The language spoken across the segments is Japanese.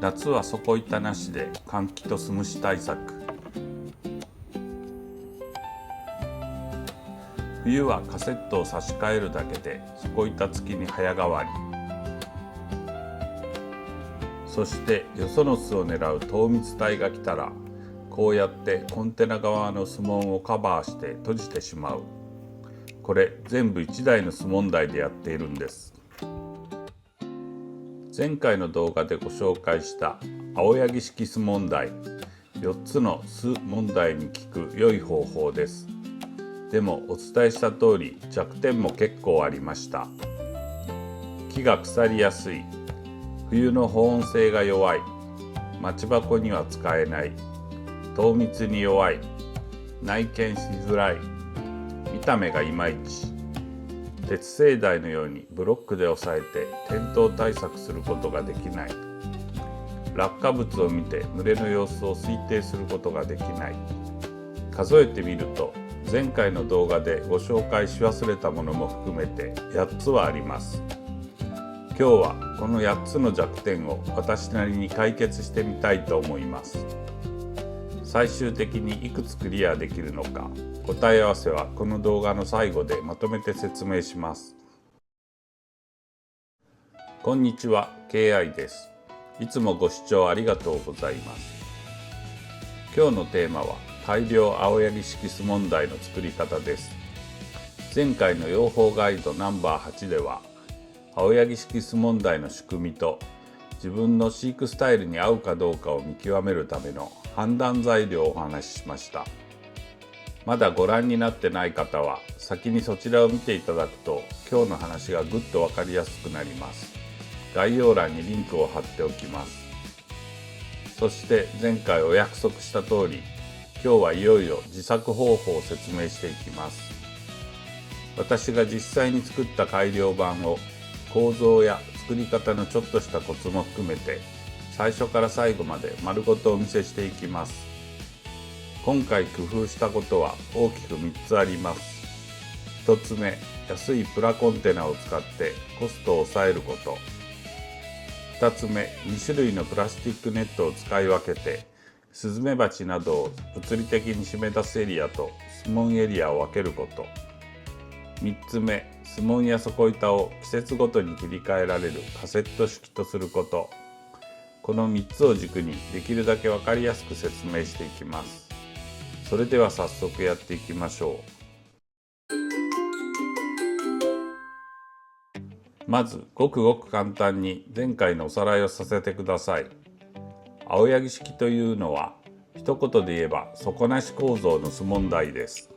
夏は底板なしで換気と巣虫対策。冬はカセットを差し替えるだけで底板付きに早変わり。そしてよその巣を狙う糖蜜体が来たら、こうやってコンテナ側の巣門をカバーして閉じてしまう。これ全部1台の巣問題でやっているんです。前回の動画でご紹介した青柳式巣問題、4つの巣問題に効く良い方法です。でもお伝えした通り弱点も結構ありました。木が腐りやすい、冬の保温性が弱い、待ち箱には使えない、糖蜜に弱い、内見しづらい、見た目がいまいち、鉄製台のようにブロックで押さえて転倒対策することができない、落下物を見て群れの様子を推定することができない。数えてみると前回の動画でご紹介し忘れたものも含めて8つはあります。今日はこの8つの弱点を私なりに解決してみたいと思います。最終的にいくつクリアできるのか、答え合わせはこの動画の最後でまとめて説明します。こんにちは、KI です。いつもご視聴ありがとうございます。今日のテーマは改良青柳式巣問題の作り方です。前回の養蜂ガイドナンバー8では青柳式巣問題の仕組みと自分の飼育スタイルに合うかどうかを見極めるための判断材料をお話ししました。まだご覧になってない方は先にそちらを見ていただくと今日の話がぐっとわかりやすくなります。概要欄にリンクを貼っておきます。そして前回お約束した通り、今日はいよいよ自作方法を説明していきます。私が実際に作った改良版を構造や作り方のちょっとしたコツも含めて最初から最後まで丸ごとお見せしていきます。今回工夫したことは大きく3つあります。1つ目、安いプラコンテナを使ってコストを抑えること。2つ目、2種類のプラスチックネットを使い分けてスズメバチなどを物理的に締め出すエリアと巣門エリアを分けること。3つ目、巣門や底板を季節ごとに切り替えられるカセット式とすること。この3つを軸にできるだけ分かりやすく説明していきます。それでは早速やっていきましょう。まずごくごく簡単に前回のおさらいをさせてください。青柳式というのは一言で言えば底なし構造の巣問題です。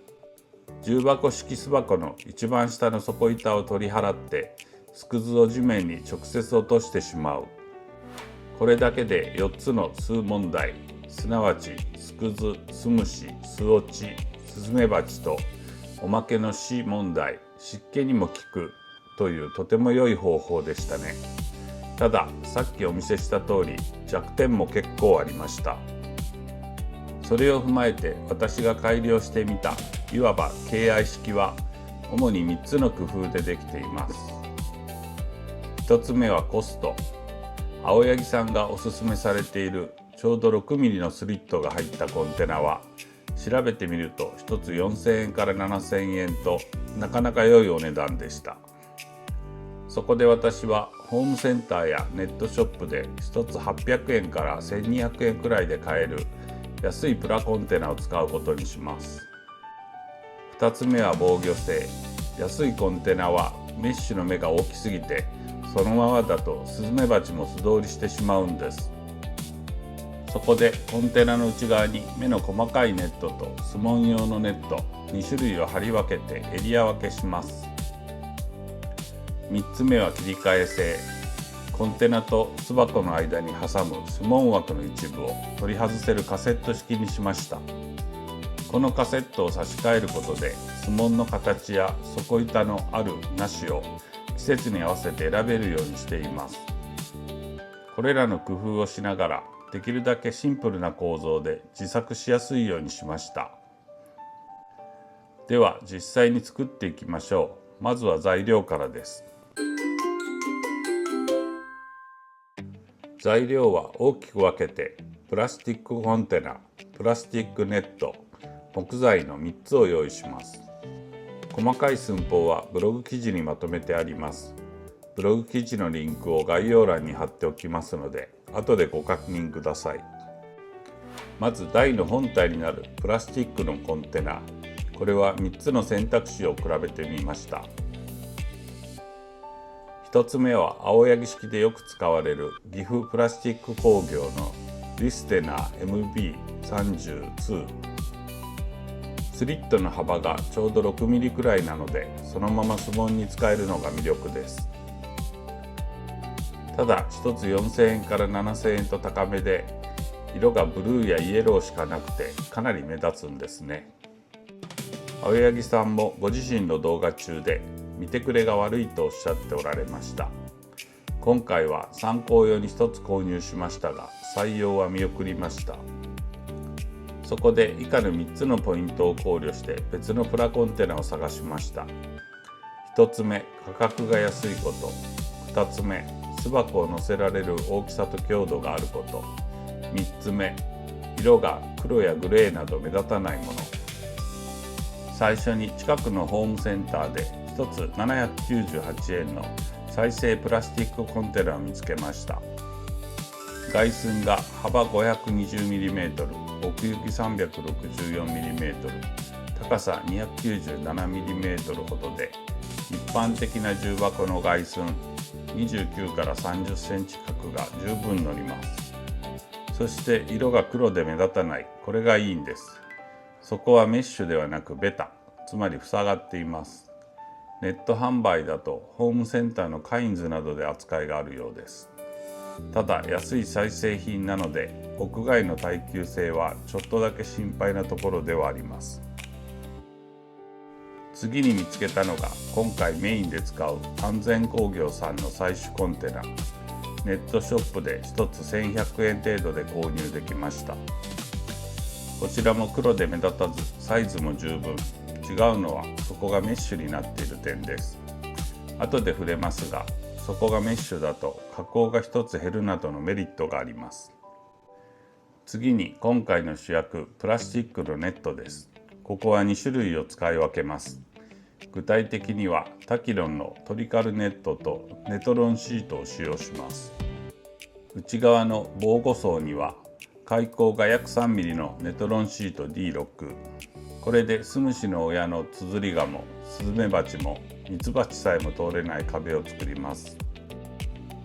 重箱式巣箱の一番下の底板を取り払って巣くずを地面に直接落としてしまう。これだけで4つの巣問題、すなわち巣くず、巣虫、巣落ち、スズメバチとおまけの死問題、湿気にも効くというとても良い方法でしたね。たださっきお見せした通り弱点も結構ありました。それを踏まえて私が改良してみたいわば KI 式は主に3つの工夫でできています。1つ目はコスト。青柳さんがおすすめされているちょうど 6mm のスリットが入ったコンテナは調べてみると1つ4000円から7000円となかなか良いお値段でした。そこで私はホームセンターやネットショップで1つ800円から1200円くらいで買える安いプラコンテナを使うことにします。2つ目は防御性。安いコンテナはメッシュの目が大きすぎてそのままだとスズメバチも素通りしてしまうんです。そこでコンテナの内側に目の細かいネットと巣門用のネット2種類を貼り分けてエリア分けします。3つ目は切り替え性。コンテナと巣箱の間に挟む巣門枠の一部を取り外せるカセット式にしました。このカセットを差し替えることで巣門の形や底板のあるなしを季節に合わせて選べるようにしています。これらの工夫をしながらできるだけシンプルな構造で自作しやすいようにしました。では実際に作っていきましょう。まずは材料からです。材料は大きく分けてプラスチックコンテナ、プラスチックネット、木材の3つを用意します。細かい寸法はブログ記事にまとめてあります。ブログ記事のリンクを概要欄に貼っておきますので、後でご確認ください。まず台の本体になるプラスチックのコンテナ、これは3つの選択肢を比べてみました。1つ目は青柳式でよく使われる岐阜プラスチック工業のリステナー MB32。スリットの幅がちょうど 6mm くらいなので、そのままスボンに使えるのが魅力です。ただ1つ4000円から7000円と高めで、色がブルーやイエローしかなくてかなり目立つんですね。青柳さんもご自身の動画中で見てくれが悪いとおっしゃっておられました。今回は参考用に1つ購入しましたが、採用は見送りました。そこで以下の3つのポイントを考慮して別のプラコンテナを探しました。1つ目、価格が安いこと。2つ目、巣箱を載せられる大きさと強度があること。3つ目、色が黒やグレーなど目立たないもの。最初に近くのホームセンターで1つ798円の再生プラスチックコンテナを見つけました。外寸が幅 520mm、奥行き 364mm、高さ 297mm ほどで、一般的な重箱の外寸29から30センチ角が十分乗ります。そして色が黒で目立たない、これがいいんです。そこはメッシュではなくベタ、つまり塞がっています。ネット販売だとホームセンターのカインズなどで扱いがあるようです。ただ安い再生品なので、屋外の耐久性はちょっとだけ心配なところではあります。次に見つけたのが今回メインで使う安全工業さんの採取コンテナ。ネットショップで1つ1100円程度で購入できました。こちらも黒で目立たずサイズも十分。違うのは底がメッシュになっている点です。後で触れますが、底がメッシュだと加工が1つ減るなどのメリットがあります。次に今回の主役、プラスチックのネットです。ここは2種類を使い分けます。具体的にはタキロンのトリカルネットとネトロンシートを使用します。内側の防護層には開口が約 3mm のネトロンシート D6。これでスムシの親のツズリガモ、スズメバチもミツバチさえも通れない壁を作ります。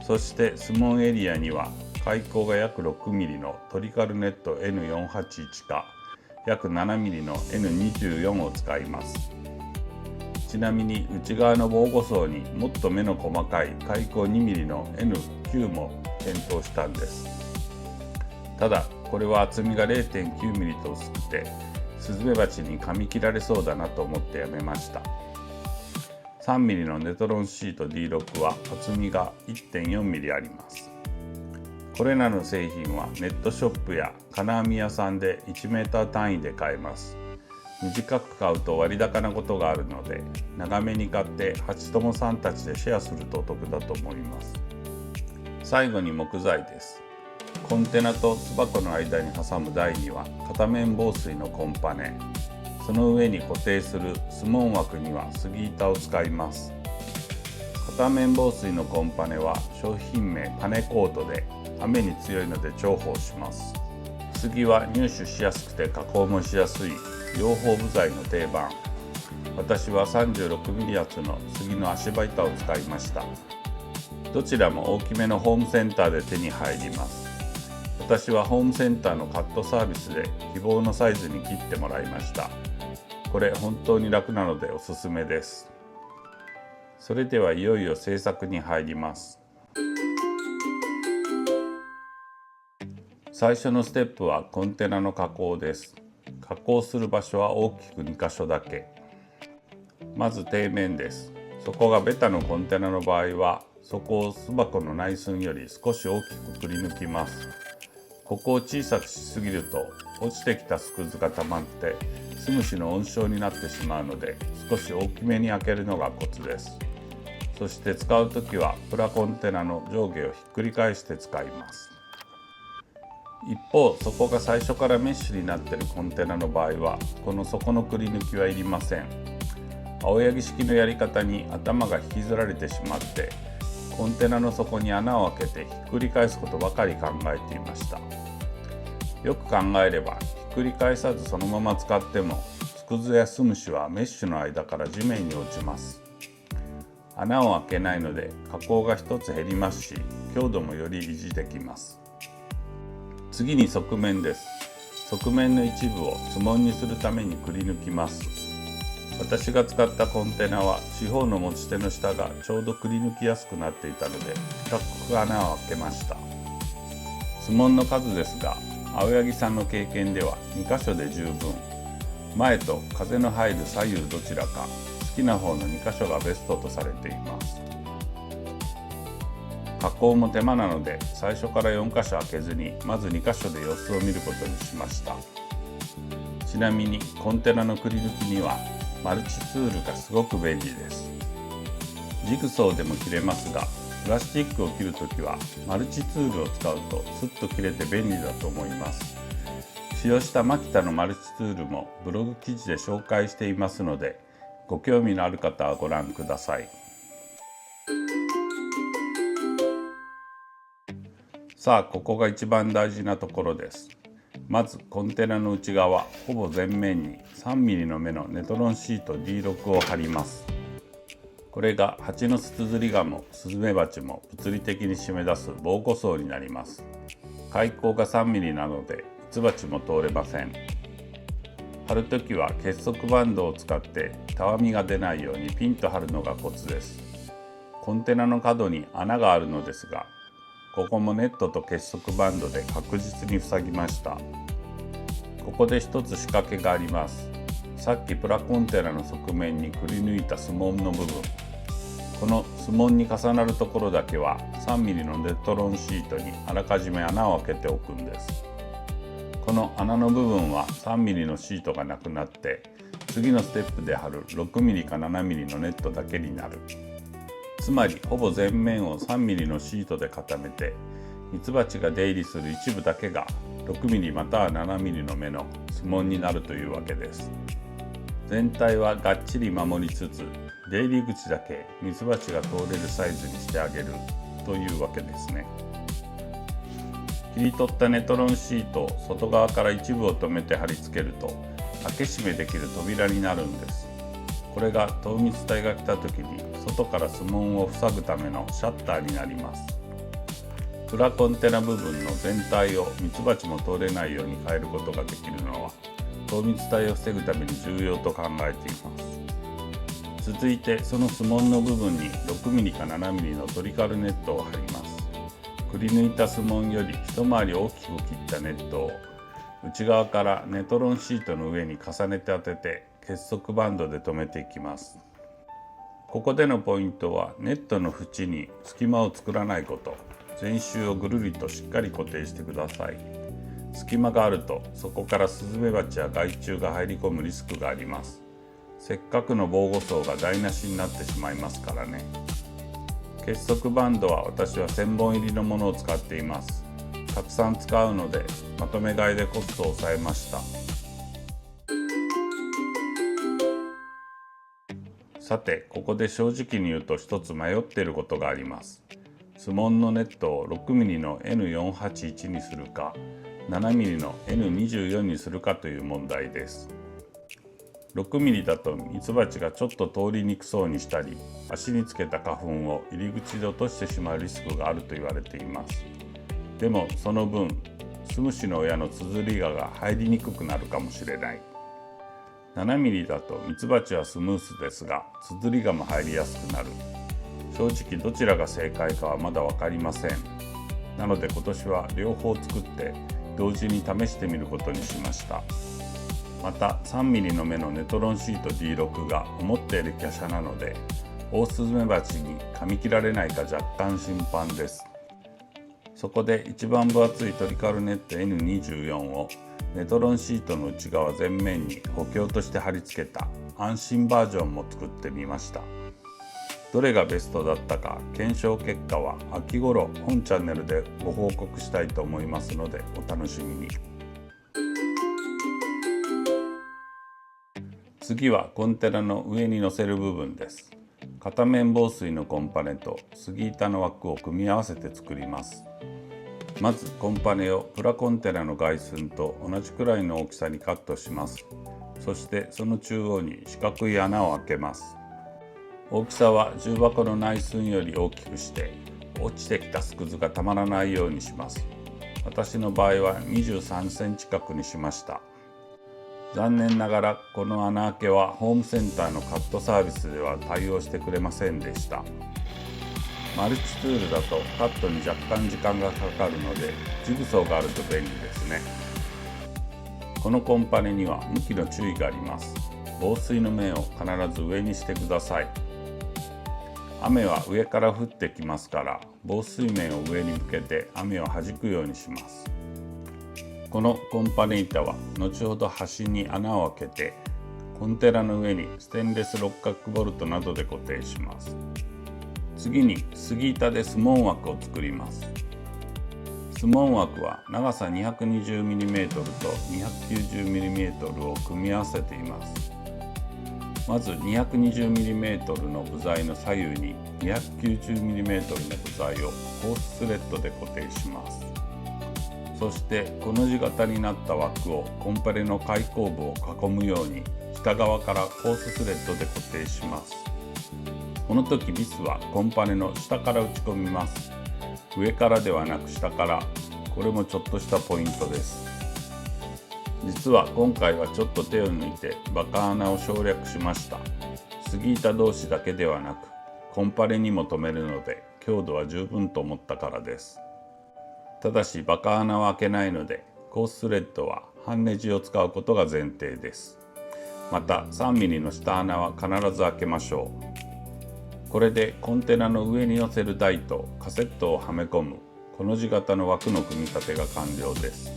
そしてスモンエリアには開口が約 6mm のトリカルネット N481 か約 7mm の N24 を使います。ちなみに内側の防護層にもっと目の細かい開口 2mm の N9 も検討したんです。ただこれは厚みが 0.9mm と薄くてスズメバチに噛み切られそうだなと思ってやめました。3mm のネトロンシート D6 は厚みが 1.4mm あります。これらの製品はネットショップや金網屋さんで 1m 単位で買えます。短く買うと割高なことがあるので、長めに買って8友さんたちでシェアするとお得だと思います。最後に木材です。コンテナと巣箱の間に挟む台には片面防水のコンパネ、その上に固定するスモン枠には杉板を使います。片面防水のコンパネは商品名パネコートで雨に強いので重宝します。杉は入手しやすくて加工もしやすい養蜂部材の定番。私は 36mm 厚の杉の足場板を使いました。どちらも大きめのホームセンターで手に入ります。私はホームセンターのカットサービスで希望のサイズに切ってもらいました。これ本当に楽なのでおすすめです。それではいよいよ製作に入ります。最初のステップはコンテナの加工です。加工する場所は大きく2箇所だけ。まず底面です。底がベタのコンテナの場合は、底を巣箱の内寸より少し大きくくり抜きます。ここを小さくしすぎると落ちてきたスクズが溜まってスムシの温床になってしまうので、少し大きめに開けるのがコツです。そして使うときはプラコンテナの上下をひっくり返して使います。一方、底が最初からメッシュになっているコンテナの場合はこの底のくり抜きはいりません。青柳式のやり方に頭が引きずられてしまってコンテナの底に穴を開けてひっくり返すことばかり考えていました。よく考えればひっくり返さずそのまま使ってもスクズやスムシはメッシュの間から地面に落ちます。穴を開けないので加工が一つ減りますし強度もより維持できます。次に側面です。側面の一部をスモンにするためにくり抜きます。私が使ったコンテナは四方の持ち手の下がちょうどくり抜きやすくなっていたので四角く穴を開けました。スモンの数ですが青柳さんの経験では2箇所で十分。前と風の入る左右どちらか好きな方の2箇所がベストとされています。加工も手間なので最初から4箇所開けずにまず2箇所で様子を見ることにしました。ちなみにコンテナのくり抜きにはマルチツールがすごく便利です。ジグソーでも切れますがプラスチックを切るときはマルチツールを使うとスッと切れて便利だと思います。使用したマキタのマルチツールもブログ記事で紹介していますのでご興味のある方はご覧ください。さあ、ここが一番大事なところです。まずコンテナの内側ほぼ全面に 3mm の目のネトロンシート D6 を貼ります。これが蜂の巣綴りガもスズメバチも物理的に締め出す防護層になります。開口が 3mm なのでミツバチも通れません。貼るときは結束バンドを使ってたわみが出ないようにピンと貼るのがコツです。コンテナの角に穴があるのですがここもネットと結束バンドで確実に塞ぎました。ここで一つ仕掛けがあります。さっきプラコンテナの側面にくり抜いたスモンの部分、このスモンに重なるところだけは 3mm のネトロンシートにあらかじめ穴を開けておくんです。この穴の部分は 3mm のシートがなくなって次のステップで貼る 6mm か 7mm のネットだけになる。つまりほぼ全面を 3mm のシートで固めてミツバチが出入りする一部だけが 6mm または 7mm の目のスモンになるというわけです。全体はがっちり守りつつ出入り口だけミツバチが通れるサイズにしてあげるというわけですね。切り取ったネトロンシートを外側から一部を留めて貼り付けると開け閉めできる扉になるんです。これが糖蜜体が来た時に外からスモンを塞ぐためのシャッターになります。プラコンテナ部分の全体をミツバチも通れないように変えることができるのは糖蜜体を防ぐために重要と考えています。続いてそのスモンの部分に 6mm か 7mm のトリカルネットを貼ります。くり抜いたスモンより一回り大きく切ったネットを内側からネトロンシートの上に重ねて当てて結束バンドで留めていきます。ここでのポイントはネットの縁に隙間を作らないこと。全周をぐるりとしっかり固定してください。隙間があるとそこからスズメバチや害虫が入り込むリスクがあります。せっかくの防護層が台無しになってしまいますからね。結束バンドは私は1000本入りのものを使っています。たくさん使うのでまとめ買いでコストを抑えました。さて、ここで正直に言うと一つ迷っていることがあります。スモンのネットを 6mm の N481 にするか 7mm の N24 にするかという問題です。6mm だとミツバチがちょっと通りにくそうにしたり足につけた花粉を入り口で落としてしまうリスクがあると言われています。でもその分スムシの親のつづり蛾が入りにくくなるかもしれない。7mm だとミツバチはスムースですがつづり蛾も入りやすくなる。正直どちらが正解かはまだ分かりません。なので今年は両方作って同時に試してみることにしました。また 3mm の目のネトロンシート D6 が思ったより華奢なのでオオスズメバチに噛み切られないか若干心配です。そこで一番分厚いトリカルネット N24 をネトロンシートの内側全面に補強として貼り付けた安心バージョンも作ってみました。どれがベストだったか検証結果は秋頃本チャンネルでご報告したいと思いますのでお楽しみに。次はコンテナの上に乗せる部分です。片面防水のコンパネと杉板の枠を組み合わせて作ります。まずコンパネをプラコンテナの外寸と同じくらいの大きさにカットします。そしてその中央に四角い穴を開けます。大きさは重箱の内寸より大きくして落ちてきたスクズがたまらないようにします。私の場合は23センチ角にしました。残念ながらこの穴開けはホームセンターのカットサービスでは対応してくれませんでした。マルチツールだとカットに若干時間がかかるのでジグソーがあると便利ですね。このコンパネには向きの注意があります。防水の面を必ず上にしてください。雨は上から降ってきますから防水面を上に向けて雨を弾くようにします。このコンパネ板は後ほど端に穴を開けてコンテナの上にステンレス六角ボルトなどで固定します。次に杉板でスモン枠を作ります。スモン枠は長さ 220mm と 290mm を組み合わせています。まず 220mm の部材の左右に 290mm の部材をホーススレッドで固定します。そしてこの字型になった枠をコンパネの開口部を囲むように下側からホーススレッドで固定します。この時ビスはコンパネの下から打ち込みます。上からではなく下から。これもちょっとしたポイントです。実は今回はちょっと手を抜いてバカ穴を省略しました。杉板同士だけではなくコンパネにも留めるので強度は十分と思ったからです。ただしバカ穴は開けないのでコーススレッドは半ネジを使うことが前提です。また 3mm の下穴は必ず開けましょう。これでコンテナの上に乗せる台とカセットをはめ込むこの字型の枠の組み立てが完了です。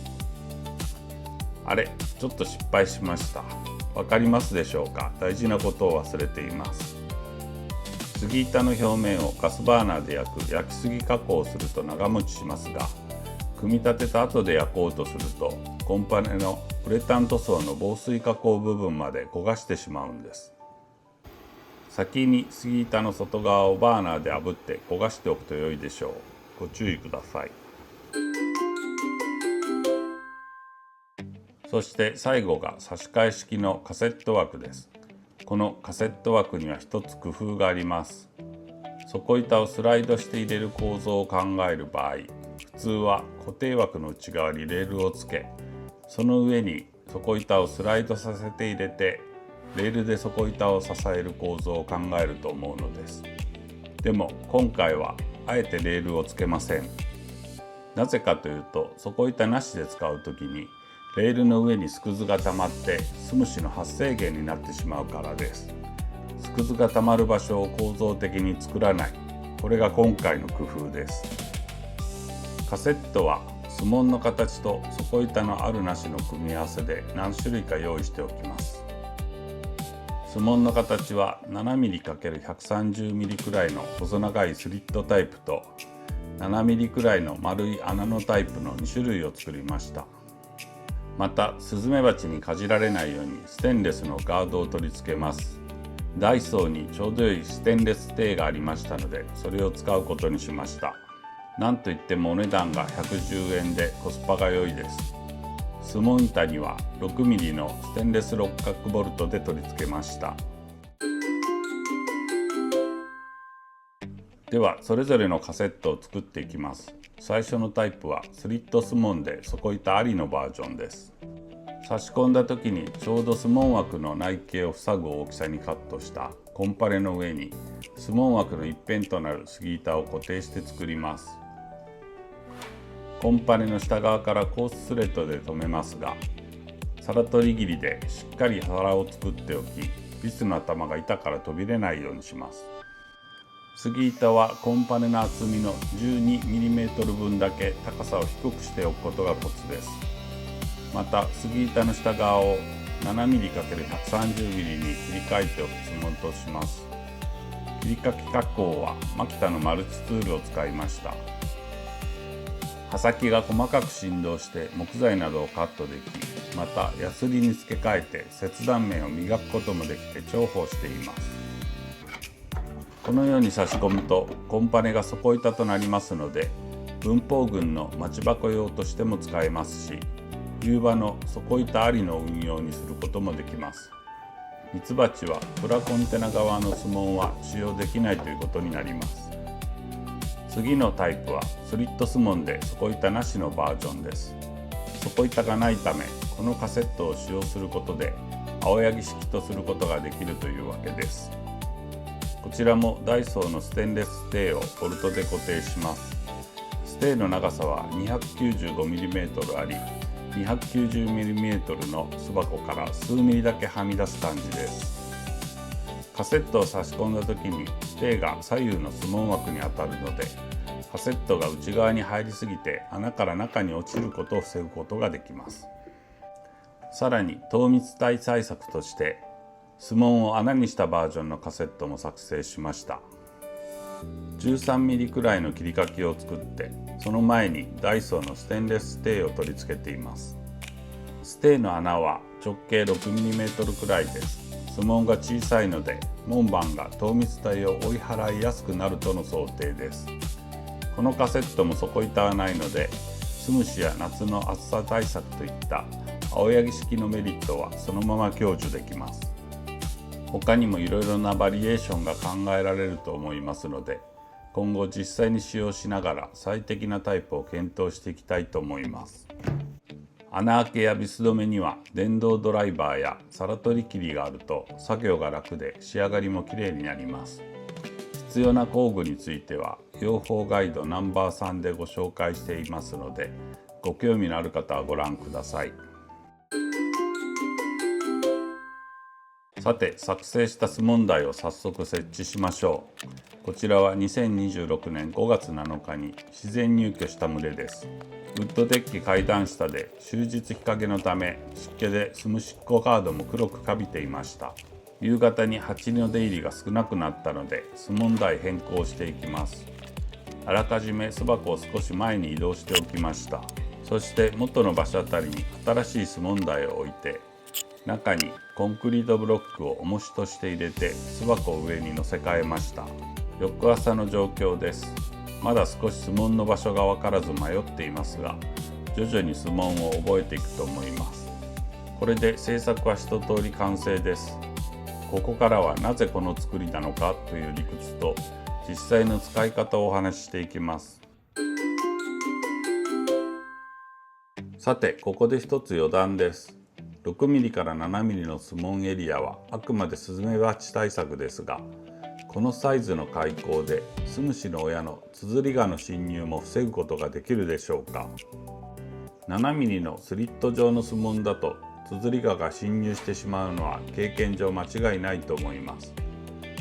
あれ、ちょっと失敗しました。わかりますでしょうか？大事なことを忘れています。杉板の表面をガスバーナーで焼きすぎ加工をすると長持ちしますが、組み立てた後で焼こうとするとコンパネのウレタン塗装の防水加工部分まで焦がしてしまうんです。先に杉板の外側をバーナーで炙って焦がしておくと良いでしょう。ご注意ください。そして最後が差し替え式のカセット枠です。このカセット枠には一つ工夫があります。底板をスライドして入れる構造を考える場合、普通は固定枠の内側にレールをつけ、その上に底板をスライドさせて入れてレールで底板を支える構造を考えると思うのです。でも今回はあえてレールをつけません。なぜかというと底板なしで使う時にレールの上にスクズが溜まってスムシの発生源になってしまうからです。スクズが溜まる場所を構造的に作らない。これが今回の工夫です。カセットはスモンの形と底板のあるなしの組み合わせで何種類か用意しておきます。スモンの形は 7mm×130mm くらいの細長いスリットタイプと 7mm くらいの丸い穴のタイプの2種類を作りました。またスズメバチにかじられないようにステンレスのガードを取り付けます。ダイソーにちょうど良いステンレステーがありましたのでそれを使うことにしました。なんといってもお値段が110円でコスパが良いです。スモン板には 6mm のステンレス六角ボルトで取り付けました。ではそれぞれのカセットを作っていきます。最初のタイプはスリットスモンで底板ありのバージョンです。差し込んだ時にちょうどスモン枠の内径を塞ぐ大きさにカットしたコンパネの上にスモン枠の一辺となる杉板を固定して作ります。コンパネの下側からコーススレッドで留めますが、皿取り切りでしっかり皿を作っておき、ビスの頭が板から飛び出ないようにします。杉板はコンパネの厚みの 12mm 分だけ高さを低くしておくことがコツです。また杉板の下側を 7mm×130mm に切り替えておくつもりとします。切り欠き加工はマキタのマルチツールを使いました。刃先が細かく振動して木材などをカットでき、またヤスリに付け替えて切断面を磨くこともできて重宝しています。このように差し込むとコンパネが底板となりますので、文法群の待ち箱用としても使えますし、冬場の底板ありの運用にすることもできます。ミツバチはプラコンテナ側のスモンは使用できないということになります。次のタイプはスリットスモンで底板なしのバージョンです。底板がないため、このカセットを使用することで青柳式とすることができるというわけです。こちらもダイソーのステンレスステーをボルトで固定します。ステーの長さは 295mm あり、290mm の巣箱から数ミリだけはみ出す感じです。カセットを差し込んだ時にステーが左右のスモン枠に当たるので、カセットが内側に入りすぎて穴から中に落ちることを防ぐことができます。さらに糖密体対策としてスモンを穴にしたバージョンのカセットも作成しました。13mm くらいの切り欠きを作って、その前にダイソーのステンレスステーを取り付けています。ステーの穴は直径 6mm くらいです。スモンが小さいので門番が糖密体を追い払いやすくなるとの想定です。このカセットも底板はないので、スムシや夏の暑さ対策といった青柳式のメリットはそのまま享受できます。他にもいろいろなバリエーションが考えられると思いますので、今後実際に使用しながら最適なタイプを検討していきたいと思います。穴開けやビス止めには電動ドライバーや皿取り切りがあると作業が楽で仕上がりもきれいになります。必要な工具については養蜂ガイドナンバー3でご紹介していますので、ご興味のある方はご覧ください。さて、作成した巣問題を早速設置しましょう。こちらは2026年5月7日に自然入居した群れです。ウッドデッキ階段下で終日日陰のため、湿気で巣虫っこカードも黒くかびていました。夕方に蜂の出入りが少なくなったので巣問題変更していきます。あらかじめ巣箱を少し前に移動しておきました。そして元の場所あたりに新しい巣問題を置いて、中にコンクリートブロックを重しとして入れて巣箱を上に乗せ替えました。翌朝の状況です。まだ少し巣紋の場所が分からず迷っていますが、徐々に巣紋を覚えていくと思います。これで制作は一通り完成です。ここからはなぜこの作りなのかという理屈と実際の使い方をお話ししていきます。さて、ここで一つ余談です。6mm から 7mm の巣紋エリアはあくまでスズメバチ対策ですが、このサイズの開口で巣虫の親のツズリガの侵入も防ぐことができるでしょうか。 7mm のスリット状の巣紋だとツズリガが侵入してしまうのは経験上間違いないと思います。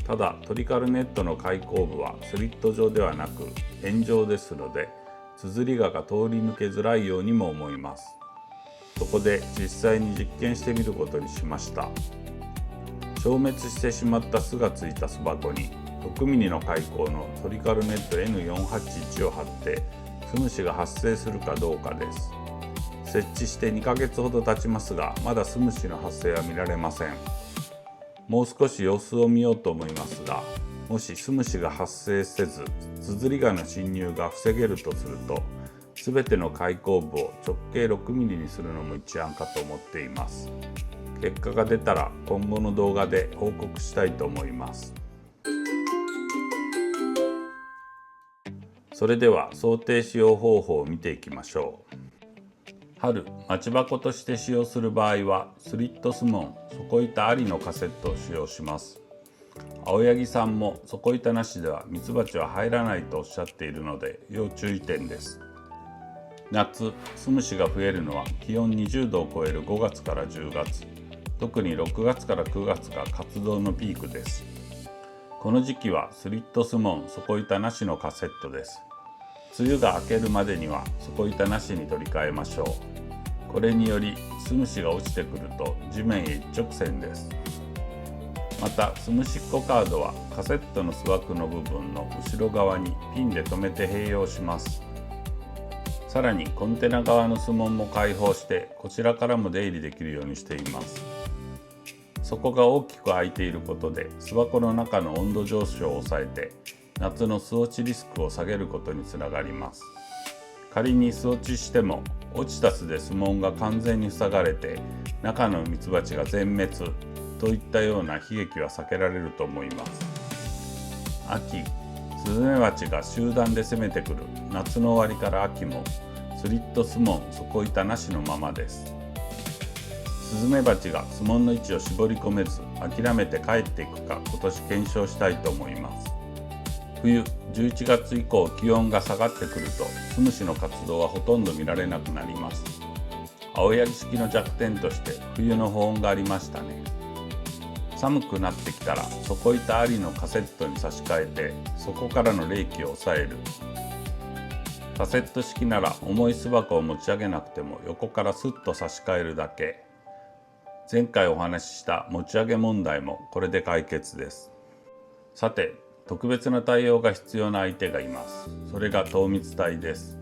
ただトリカルネットの開口部はスリット状ではなく円状ですので、ツズリガが通り抜けづらいようにも思います。そこで実際に実験してみることにしました。消滅してしまった巣がついた巣箱に 6mm の開口のトリカルネット N481 を貼って巣虫が発生するかどうかです。設置して2ヶ月ほど経ちますが、まだ巣虫の発生は見られません。もう少し様子を見ようと思いますが、もし巣虫が発生せずツズリガの侵入が防げるとすると、すべての開口部を直径 6mm にするのも一案かと思っています。結果が出たら今後の動画で報告したいと思います。それでは想定使用方法を見ていきましょう。春、待ち箱として使用する場合はスリットスモン、底板ありのカセットを使用します。青柳さんも底板なしではミツバチは入らないとおっしゃっているので要注意点です。夏、巣虫が増えるのは気温20度を超える5月から10月、特に6月から9月が活動のピークです。この時期はスリットスモン、底板なしのカセットです。梅雨が明けるまでには底板なしに取り替えましょう。これにより巣虫が落ちてくると地面へ一直線です。またスムシッコカードはカセットの巣枠の部分の後ろ側にピンで留めて併用します。さらにコンテナ側の巣門も開放してこちらからも出入りできるようにしています。底が大きく開いていることで巣箱の中の温度上昇を抑えて夏の巣落ちリスクを下げることにつながります。仮に巣落ちしても落ちた巣で巣門が完全に塞がれて中のミツバチが全滅といったような悲劇は避けられると思います。秋、スズメバチが集団で攻めてくる夏の終わりから秋もスリット巣門底板なしのままです。スズメバチが巣門の位置を絞り込めず諦めて帰っていくか今年検証したいと思います。冬11月以降気温が下がってくると巣虫の活動はほとんど見られなくなります。青柳式の弱点として冬の保温がありましたね。寒くなってきたら底板ありのカセットに差し替えてそこからの冷気を抑える。カセット式なら重い巣箱を持ち上げなくても横からスッと差し替えるだけ。前回お話しした持ち上げ問題もこれで解決です。さて、特別な対応が必要な相手がいます。それが糖蜜体です。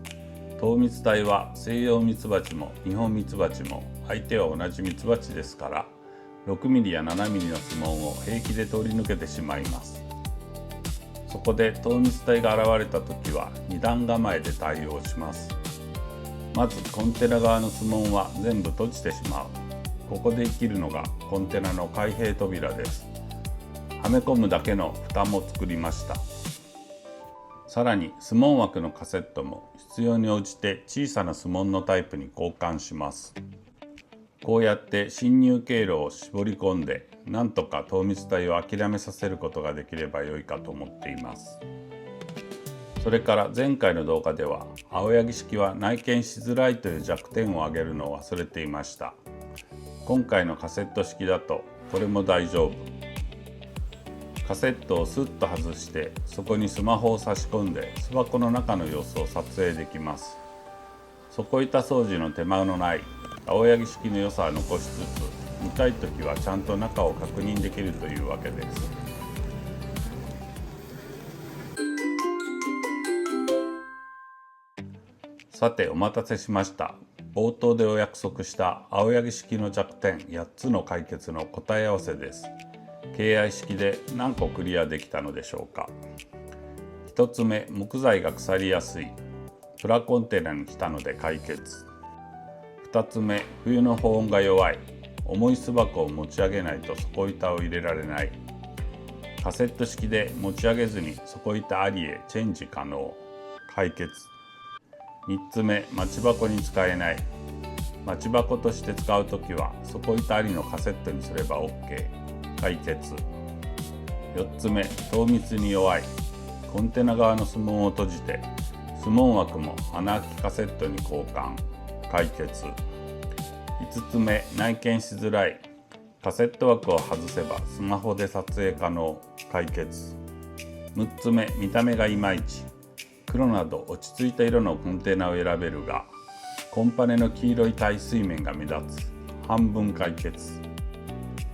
糖蜜体は西洋ミツバチもニホンミツバチも相手は同じミツバチですから6ミリや7ミリの巣門を平気で通り抜けてしまいます。そこで糖蜜体が現れた時は2段構えで対応します。まずコンテナ側の巣門は全部閉じてしまう。ここで生きるのがコンテナの開閉扉です。はめ込むだけの蓋も作りました。さらに巣門枠のカセットも必要に応じて小さな巣門のタイプに交換します。こうやって侵入経路を絞り込んでなんとか糖蜜体を諦めさせることができれば良いかと思っています。それから前回の動画では青柳式は内見しづらいという弱点を挙げるのを忘れていました。今回のカセット式だとこれも大丈夫。カセットをスッと外してそこにスマホを差し込んで巣箱の中の様子を撮影できます。底板掃除の手間のない青柳式の良さは残しつつ見たいときはちゃんと中を確認できるというわけです。さてお待たせしました。冒頭でお約束した青柳式の弱点8つの解決の答え合わせです。KI 式で何個クリアできたのでしょうか。1つ目、木材が腐りやすい。プラコンテナにしたので解決。2つ目、冬の保温が弱い。重い巣箱を持ち上げないと底板を入れられない。カセット式で持ち上げずに底板ありへチェンジ可能。解決。3つ目、待ち箱に使えない。待ち箱として使うときは底板ありのカセットにすれば OK。解決。4つ目、糖蜜に弱い。コンテナ側の巣門を閉じて巣門枠も穴開きカセットに交換。解決。5つ目、内見しづらい。カセット枠を外せばスマホで撮影可能。解決。6つ目、見た目がいまいち。黒など落ち着いた色のコンテナを選べるがコンパネの黄色い耐水面が目立つ。半分解決。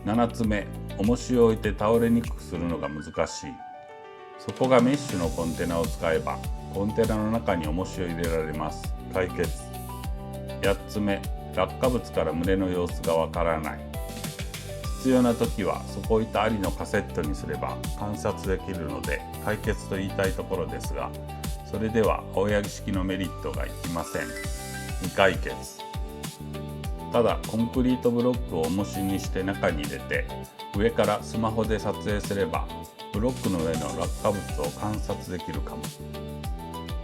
7つ目、重しを置いて倒れにくくするのが難しい。そこがメッシュのコンテナを使えばコンテナの中に重しを入れられます。解決。8つ目、落下物から群れの様子がわからない。必要な時は底板ありのカセットにすれば観察できるので解決と言いたいところですが、それでは青柳式のメリットがいきません。未解決。ただコンクリートブロックを重しにして中に入れて上からスマホで撮影すればブロックの上の落下物を観察できるかも。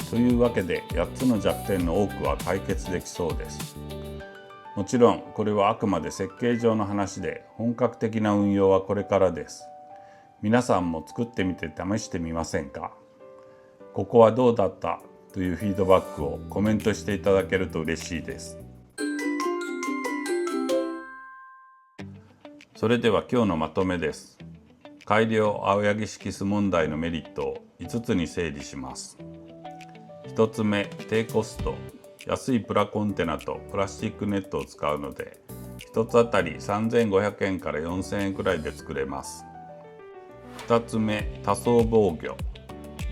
というわけで8つの弱点の多くは解決できそうです。もちろんこれはあくまで設計上の話で本格的な運用はこれからです。皆さんも作ってみて試してみませんか。ここはどうだったというフィードバックをコメントしていただけると嬉しいです。それでは今日のまとめです。改良青柳式巣問題のメリットを5つに整理します。1つ目、低コスト。安いプラコンテナとプラスチックネットを使うので1つあたり3500円から4000円くらいで作れます。2つ目、多層防御。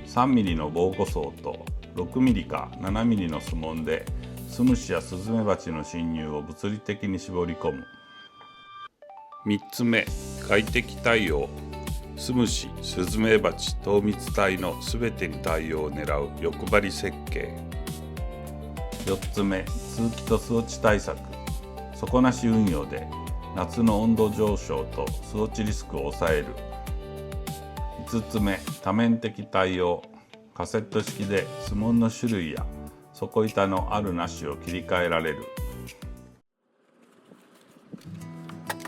3ミリの防護層と6ミリか7ミリのスモンでスムシやスズメバチの侵入を物理的に絞り込む。3つ目、外敵対応。スムシ、スズメバチ、糖蜜体のすべてに対応を狙う欲張り設計。4つ目、通気と巣落ち対策。底なし運用で夏の温度上昇と巣落ちリスクを抑える。5つ目、多面的対応。カセット式でスモンの種類や底板のあるなしを切り替えられる。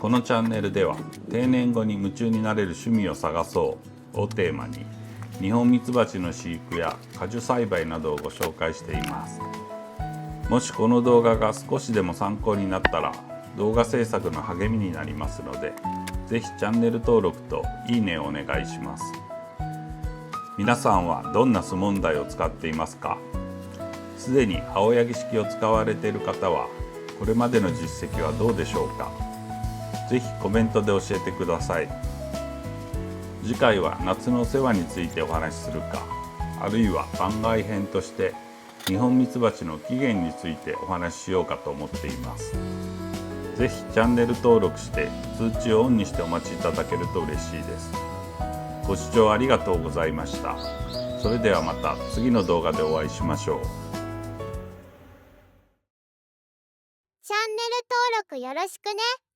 このチャンネルでは定年後に夢中になれる趣味を探そうをテーマにニホンミツバチの飼育や果樹栽培などをご紹介しています。もしこの動画が少しでも参考になったら動画制作の励みになりますので、ぜひチャンネル登録といいねをお願いします。皆さんはどんな巣問題を使っていますか？すでに青柳式を使われている方はこれまでの実績はどうでしょうか？ぜひコメントで教えてください。次回は夏のお世話についてお話しするか、あるいは番外編としてニホンミツバチの起源についてお話ししようかと思っています。ぜひチャンネル登録して通知をオンにしてお待ちいただけると嬉しいです。ご視聴ありがとうございました。それではまた次の動画でお会いしましょう。チャンネル登録よろしくね。